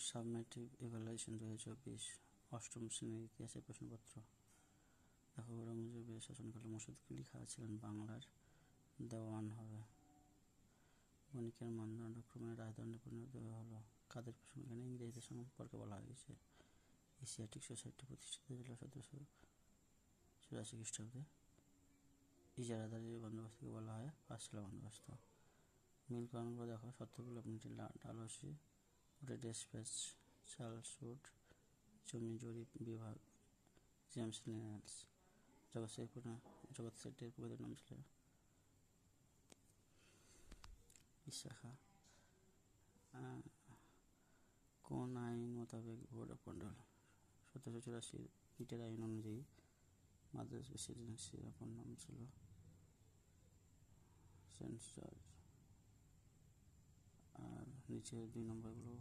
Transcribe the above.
সাবমেট্রিক evaluation 2024 অষ্টম শ্রেণীর ইতিহাসের প্রশ্নপত্র। দেখো, ঔরঙ্গজেবের শাসনকালে মসুদ কুলি খাঁ ছিলেন বাংলার দেওয়ান হবে। বণিকের মানদণ্ড ক্রমে রাজদণ্ডে পরিণত হলো। কাদের প্রশ্ন? এখানে ইংরেজদের সম্পর্কে বলা হয়েছে। এশিয়াটিক সোসাইটি প্রতিষ্ঠিত হয়েছিল 1784 খ্রিস্টাব্দে। ইজারাদারি বন্দোবস্তকে বলা হয় পাঁচশালা বন্দোবস্ত। মিল কারণগুলো দেখো: সত্যগুলো ডালহৌসি, ডেসপ্যাচ, চার্লসউড, জমি জরিপ বিভাগ, জেমস লিনেলস। জগৎ সেটের প্রকৃত নাম ছিল ঈশা খাঁ। কোন আইন মোতাবেক বোর্ড অফ কন্ট্রোল? 1784 পিটের আইন অনুযায়ী মাদ্রাজ প্রেসিডেন্সির অপর নাম ছিল সেন্ট জর্জ। আর নিচে 2 নম্বরগুলো